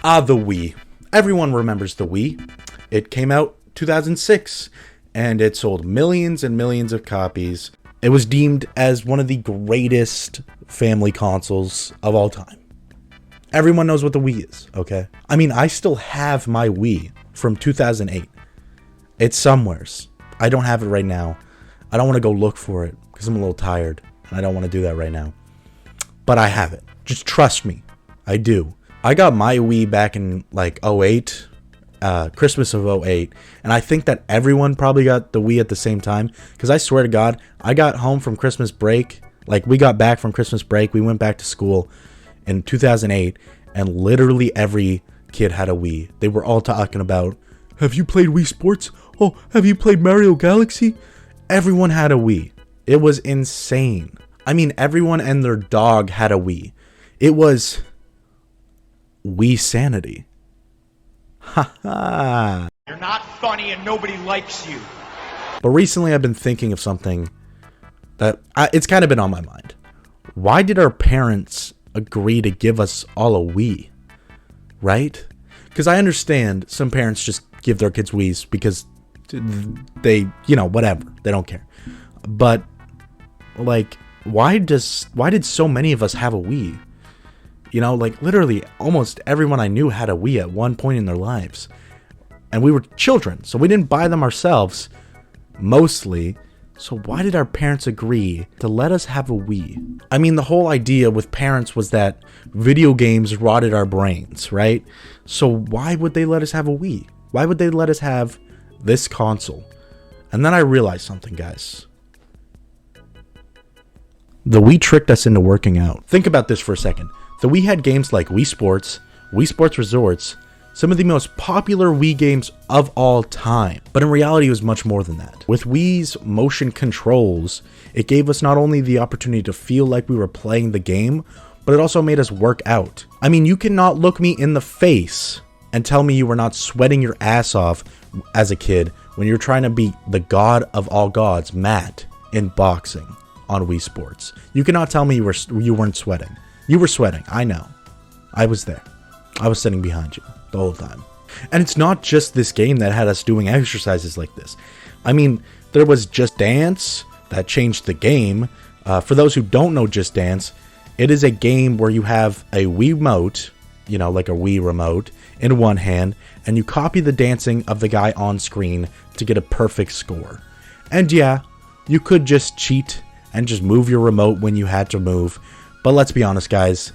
The Wii. Everyone remembers the Wii. It came out 2006, and it sold millions and millions of copies. It was deemed as one of the greatest family consoles of all time. Everyone knows what the Wii is, okay? I mean, I still have my Wii from 2008. It's somewheres. I don't have it right now. I don't want to go look for it because I'm a little tired, and I don't want to do that right now. But I have it. Just trust me. I do. I got my Wii back in like 08, Christmas of 08, and I think that everyone probably got the Wii at the same time, because I swear to God, I got home from Christmas break, like we got back from Christmas break, we went back to school in 2008, and literally every kid had a Wii. They were all talking about, have you played Wii Sports? Oh, have you played Mario Galaxy? Everyone had a Wii. It was insane. I mean, everyone and their dog had a Wii. It was Wii sanity. Ha ha. You're not funny and nobody likes you. But recently I've been thinking of something that it's kind of been on my mind. Why did our parents agree to give us all a Wii? Right? Because I understand some parents just give their kids Wiis because they, whatever. They don't care. But, like, why did so many of us have a Wii? Like, literally almost everyone I knew had a Wii at one point in their lives. And we were children, so we didn't buy them ourselves, mostly. So why did our parents agree to let us have a Wii? I mean, the whole idea with parents was that video games rotted our brains, right? So why would they let us have a Wii? Why would they let us have this console? And then I realized something, guys. The Wii tricked us into working out. Think about this for a second. The Wii had games like Wii Sports, Wii Sports Resorts, some of the most popular Wii games of all time. But in reality, it was much more than that. With Wii's motion controls, it gave us not only the opportunity to feel like we were playing the game, but it also made us work out. I mean, you cannot look me in the face and tell me you were not sweating your ass off as a kid when you're trying to beat the god of all gods, Matt, in boxing on Wii Sports. You cannot tell me you weren't sweating. You were sweating, I know. I was there. I was sitting behind you the whole time. And it's not just this game that had us doing exercises like this. I mean, there was Just Dance that changed the game. For those who don't know Just Dance, it is a game where you have a Wii remote, like a Wii remote, in one hand, and you copy the dancing of the guy on screen to get a perfect score. And yeah, you could just cheat and just move your remote when you had to move. But let's be honest, guys,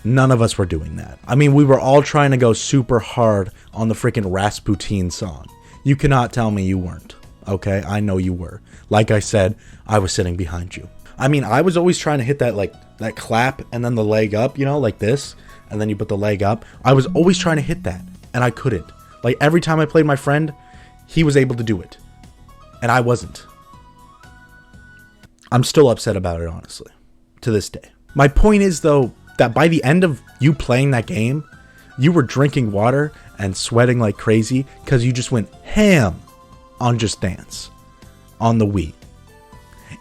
none of us were doing that. I mean, we were all trying to go super hard on the freaking Rasputin song. You cannot tell me you weren't, okay? I know you were. Like I said, I was sitting behind you. I mean, I was always trying to hit that clap and then the leg up, like this, and then you put the leg up. I was always trying to hit that, and I couldn't. Like, every time I played my friend, he was able to do it, and I wasn't. I'm still upset about it, honestly, to this day. My point is, though, that by the end of you playing that game, you were drinking water and sweating like crazy because you just went ham on Just Dance on the Wii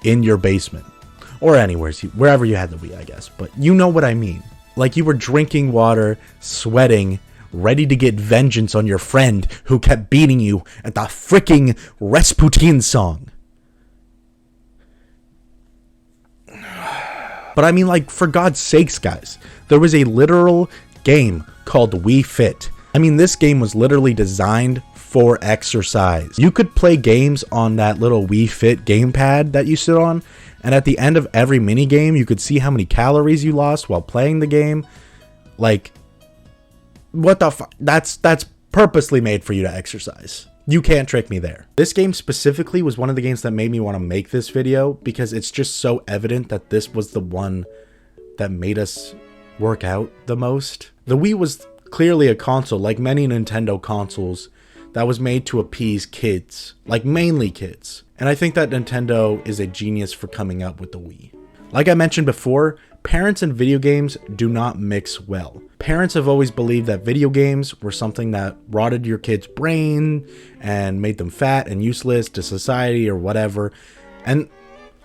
in your basement or anywhere, wherever you had the Wii, I guess. But you know what I mean. Like, you were drinking water, sweating, ready to get vengeance on your friend who kept beating you at the freaking Rasputin song. But I mean, like, for God's sakes, guys, there was a literal game called Wii Fit. I mean, this game was literally designed for exercise. You could play games on that little Wii Fit gamepad that you sit on, and at the end of every mini game, you could see how many calories you lost while playing the game. Like, what the fuck? That's purposely made for you to exercise. You can't trick me there. This game specifically was one of the games that made me want to make this video because it's just so evident that this was the one that made us work out the most. The Wii was clearly a console, like many Nintendo consoles, that was made to appease kids, like mainly kids. And I think that Nintendo is a genius for coming up with the Wii. Like I mentioned before, parents and video games do not mix well. Parents have always believed that video games were something that rotted your kid's brain and made them fat and useless to society or whatever. And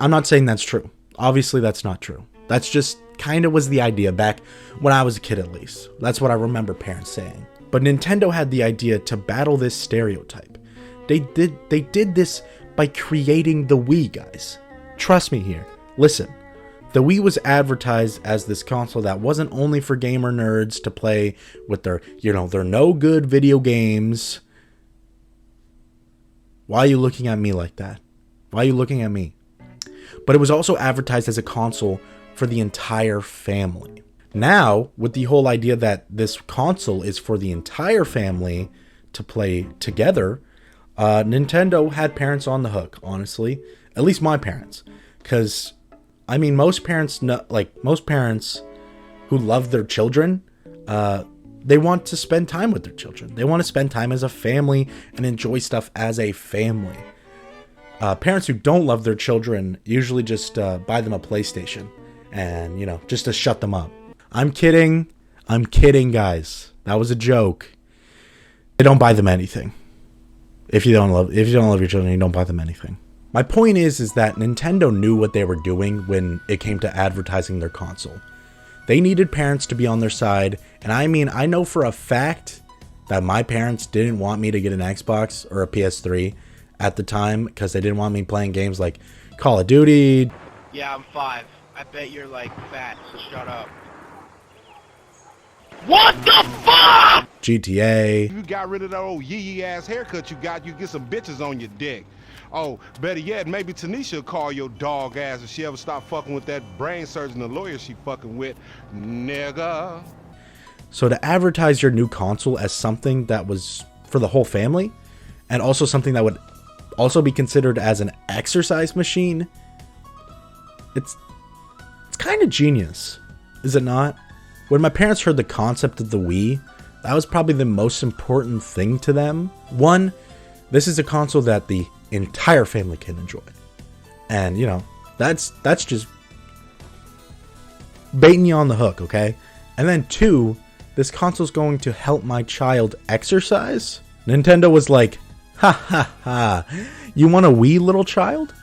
I'm not saying that's true. Obviously, that's not true. That's just kind of was the idea back when I was a kid, at least. That's what I remember parents saying. But Nintendo had the idea to battle this stereotype. They did this by creating the Wii, guys. Trust me here. Listen. The Wii was advertised as this console that wasn't only for gamer nerds to play with their, their no good video games. Why are you looking at me like that? Why are you looking at me? But it was also advertised as a console for the entire family. Now, with the whole idea that this console is for the entire family to play together, Nintendo had parents on the hook, honestly. At least my parents. Because, I mean, most parents who love their children, they want to spend time with their children. They want to spend time as a family and enjoy stuff as a family. Parents who don't love their children usually just buy them a PlayStation and, just to shut them up. I'm kidding, guys. That was a joke. They don't buy them anything. If you don't love your children, you don't buy them anything. My point is that Nintendo knew what they were doing when it came to advertising their console. They needed parents to be on their side, and I mean, I know for a fact that my parents didn't want me to get an Xbox or a PS3 at the time because they didn't want me playing games like Call of Duty. Yeah, I'm 5. I bet you're like fat, so shut up. What the fuck? GTA. You got rid of that old yee ass haircut you get some bitches on your dick. Oh, better yet, maybe Tanisha will call your dog ass if she ever stop fucking with that brain surgeon or lawyer she fucking with, nigga. So to advertise your new console as something that was for the whole family, and also something that would also be considered as an exercise machine, it's kind of genius, is it not? When my parents heard the concept of the Wii, that was probably the most important thing to them. One, this is a console that the entire family can enjoy. And, that's just baiting you on the hook, okay? And then two, this console's going to help my child exercise? Nintendo was like, ha ha ha, you want a Wii, little child?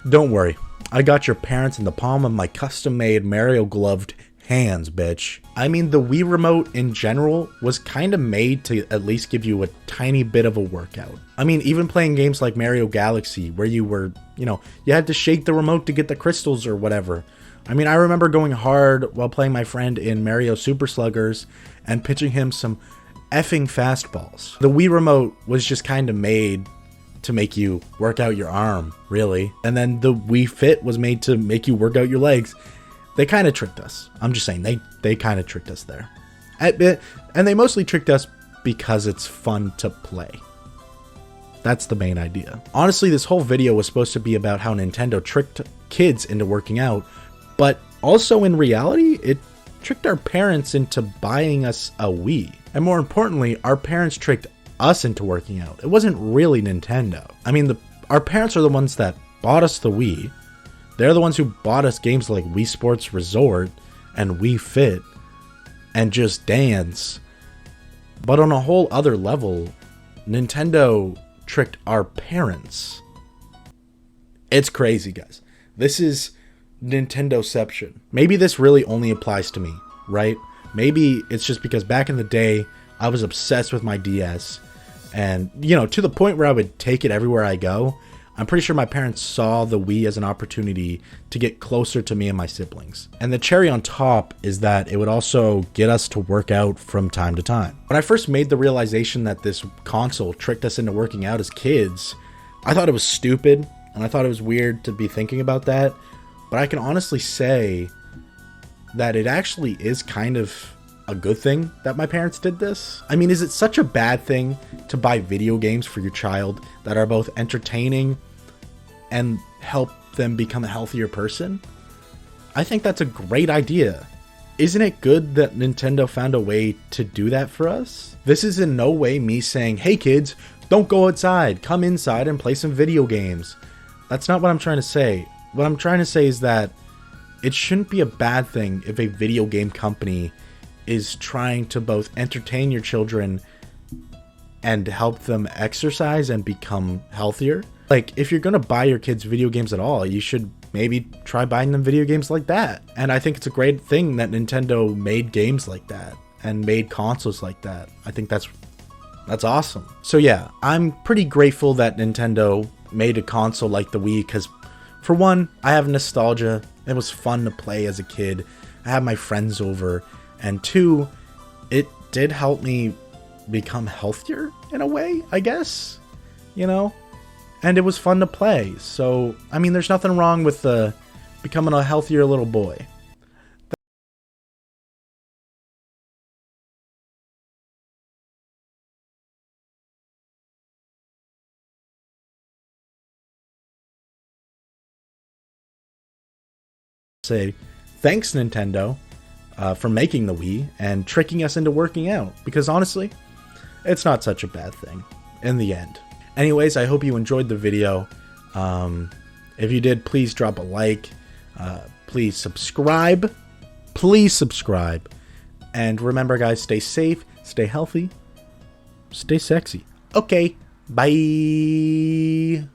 Don't worry, I got your parents in the palm of my custom-made Mario-gloved hands, bitch. I mean, the Wii remote in general was kind of made to at least give you a tiny bit of a workout. I mean, even playing games like Mario Galaxy, where you were, you had to shake the remote to get the crystals or whatever. I mean, I remember going hard while playing my friend in Mario Super Sluggers and pitching him some effing fastballs. The Wii remote was just kind of made to make you work out your arm, really. And then the Wii Fit was made to make you work out your legs. They kind of tricked us. I'm just saying, they kind of tricked us there. And they mostly tricked us because it's fun to play. That's the main idea. Honestly, this whole video was supposed to be about how Nintendo tricked kids into working out, but also in reality, it tricked our parents into buying us a Wii. And more importantly, our parents tricked us into working out. It wasn't really Nintendo. I mean, our parents are the ones that bought us the Wii. They're the ones who bought us games like Wii Sports Resort and Wii Fit and Just Dance. But on a whole other level, Nintendo tricked our parents. It's crazy, guys. This is Nintendoception. Maybe this really only applies to me, right? Maybe it's just because back in the day, I was obsessed with my DS. And, to the point where I would take it everywhere I go. I'm pretty sure my parents saw the Wii as an opportunity to get closer to me and my siblings. And the cherry on top is that it would also get us to work out from time to time. When I first made the realization that this console tricked us into working out as kids, I thought it was stupid, and I thought it was weird to be thinking about that. But I can honestly say that it actually is kind of a good thing that my parents did this. I mean, is it such a bad thing to buy video games for your child that are both entertaining and help them become a healthier person? I think that's a great idea. Isn't it good that Nintendo found a way to do that for us? This is in no way me saying, hey kids, don't go outside, come inside and play some video games. That's not what I'm trying to say. What I'm trying to say is that it shouldn't be a bad thing if a video game company is trying to both entertain your children and help them exercise and become healthier. Like, if you're going to buy your kids video games at all, you should maybe try buying them video games like that. And I think it's a great thing that Nintendo made games like that and made consoles like that. I think that's awesome. So yeah, I'm pretty grateful that Nintendo made a console like the Wii, because for one, I have nostalgia. It was fun to play as a kid. I had my friends over. And two, it did help me become healthier in a way, I guess, you know? And it was fun to play. So, I mean, there's nothing wrong with becoming a healthier little boy. Say thanks, Nintendo, for making the Wii and tricking us into working out, because honestly, it's not such a bad thing in the end. Anyways, I hope you enjoyed the video. If you did, please drop a like. Please subscribe. And remember, guys, stay safe, stay healthy, stay sexy. Okay, bye.